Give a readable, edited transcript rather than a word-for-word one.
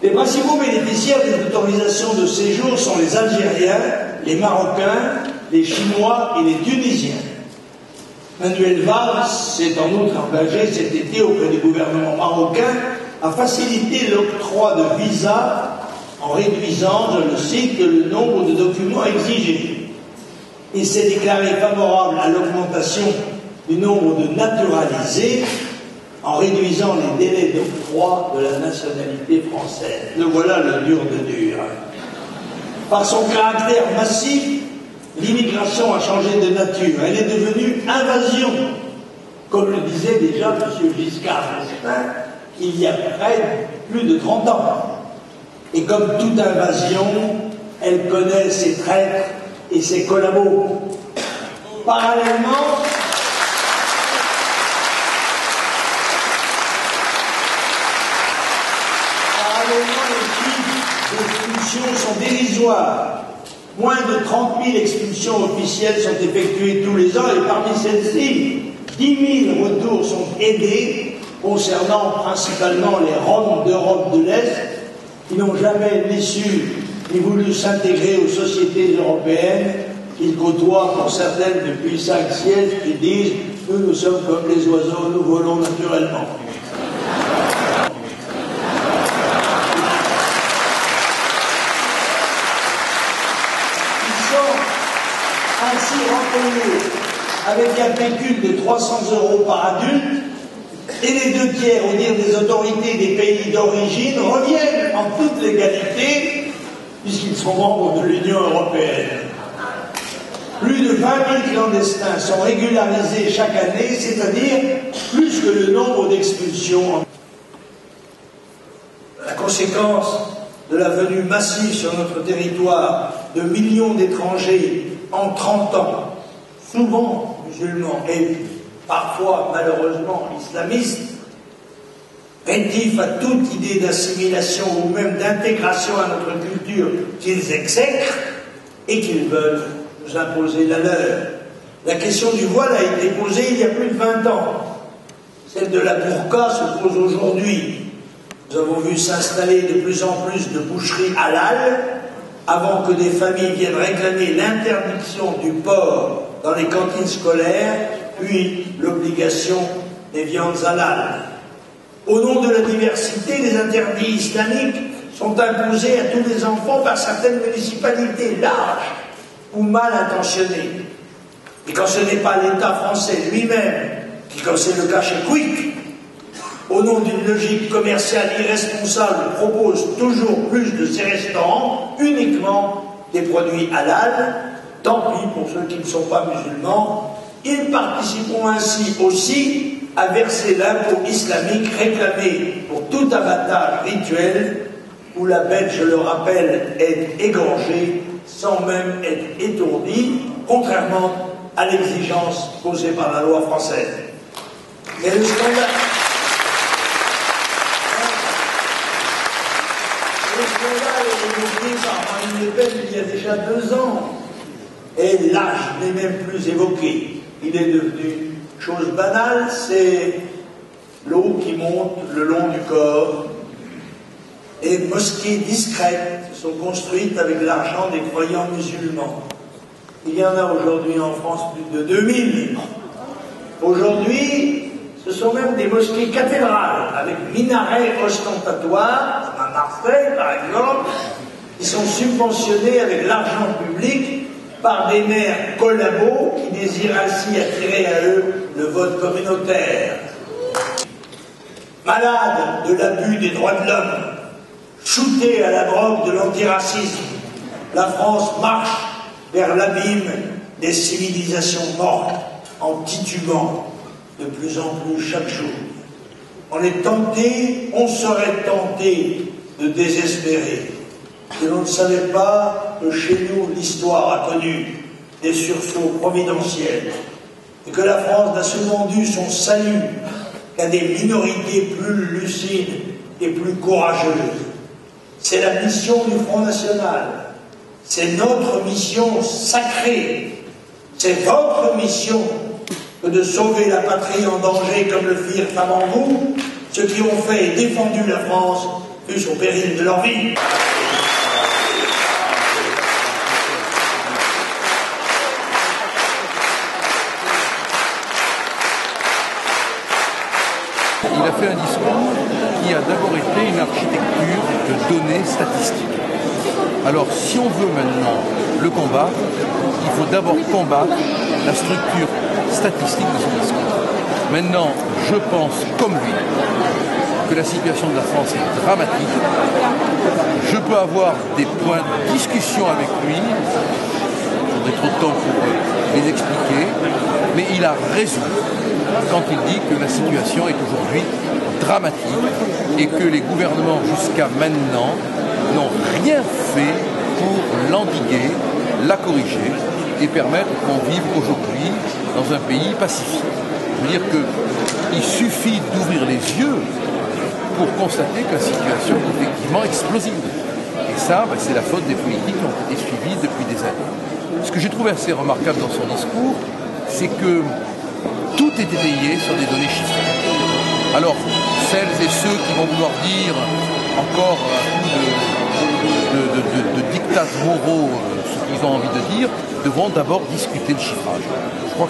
Les principaux bénéficiaires des autorisations de séjour sont les Algériens, les Marocains, les Chinois et les Tunisiens. Manuel Valls s'est en outre engagé cet été auprès du gouvernement marocain à faciliter l'octroi de visas en réduisant, je le cite, le nombre de documents exigés. Il s'est déclaré favorable à l'augmentation du nombre de naturalisés en réduisant les délais d'octroi de la nationalité française. Le voilà le dur de dur. Par son caractère massif, l'immigration a changé de nature. Elle est devenue invasion, comme le disait déjà M. Giscard d'Estaing il y a près plus de 30 ans. Et comme toute invasion, elle connaît ses traîtres et ses collabos. Parallèlement, les chiffres d'expulsions sont dérisoires. Moins de 30 000 expulsions officielles sont effectuées tous les ans et parmi celles-ci, 10 000 retours sont aidés concernant principalement les Roms d'Europe de l'Est qui n'ont jamais ni su ni voulu s'intégrer aux sociétés européennes qu'ils côtoient pour certaines depuis 5 siècles qui disent « nous sommes comme les oiseaux, nous volons naturellement ». Ainsi remplis avec un pécule de 300 € par adulte, et les 2 tiers, au dire des autorités des pays d'origine, reviennent en toute légalité, puisqu'ils sont membres de l'Union européenne. Plus de 20 000 clandestins sont régularisés chaque année, c'est-à-dire plus que le nombre d'expulsions. La conséquence de la venue massive sur notre territoire de millions d'étrangers en 30 ans, souvent musulmans et parfois malheureusement islamistes, rétifs à toute idée d'assimilation ou même d'intégration à notre culture qu'ils exècrent et qu'ils veulent nous imposer la leur. La question du voile a été posée il y a plus de 20 ans. Celle de la burqa se pose aujourd'hui. Nous avons vu s'installer de plus en plus de boucheries halal avant que des familles viennent réclamer l'interdiction du porc dans les cantines scolaires, puis l'obligation des viandes halal. Au nom de la diversité, les interdits islamiques sont imposés à tous les enfants par certaines municipalités larges ou mal intentionnées. Et quand ce n'est pas l'État français lui-même, qui, comme c'est le cas chez Quick, au nom d'une logique commerciale irresponsable, propose toujours plus de ces restaurants uniquement des produits halal, tant pis pour ceux qui ne sont pas musulmans, ils participeront ainsi aussi à verser l'impôt islamique réclamé pour tout abattage rituel où la bête, je le rappelle, est égorgée sans même être étourdie, contrairement à l'exigence posée par la loi française. Mais le scandale... est évoqué par Marine Le Pen il y a déjà 2 ans. Et l'âge n'est même plus évoqué. Il est devenu chose banale, c'est l'eau qui monte le long du corps. Et mosquées discrètes sont construites avec l'argent des croyants musulmans. Il y en a aujourd'hui en France plus de 2000. Aujourd'hui, ce sont même des mosquées cathédrales, avec minarets ostentatoires, comme à Marseille par exemple, qui sont subventionnés avec l'argent public par des maires collabos qui désirent ainsi attirer à eux le vote communautaire. Malades de l'abus des droits de l'homme, shootés à la drogue de l'antiracisme, la France marche vers l'abîme des civilisations mortes en titubant de plus en plus chaque jour. On est tenté, on serait tenté de désespérer. Que l'on ne savait pas que chez nous l'histoire a connu des sursauts providentiels et que la France n'a souvent dû son salut qu'à des minorités plus lucides et plus courageuses. C'est la mission du Front National, c'est notre mission sacrée, c'est votre mission que de sauver la patrie en danger comme le firent avant vous, ceux qui ont fait et défendu la France, plus au péril de leur vie. Il a fait un discours qui a d'abord été une architecture de données statistiques. Alors, si on veut maintenant le combattre, il faut d'abord combattre la structure statistique de son discours. Maintenant, je pense, comme lui, que la situation de la France est dramatique. Je peux avoir des points de discussion avec lui, il faudrait trop de temps pour les expliquer, mais il a raison quand il dit que la situation est aujourd'hui dramatique et que les gouvernements jusqu'à maintenant n'ont rien fait pour l'endiguer, la corriger et permettre qu'on vive aujourd'hui dans un pays pacifique. Je veux dire qu'il suffit d'ouvrir les yeux pour constater que la situation est effectivement explosive. Et ça, c'est la faute des politiques qui ont été suivies depuis des années. Ce que j'ai trouvé assez remarquable dans son discours, c'est que tout est étayé sur des données chiffrées. Alors, celles et ceux qui vont vouloir dire encore un coup de dictats moraux ce qu'ils ont envie de dire, devront d'abord discuter le chiffrage. Je crois que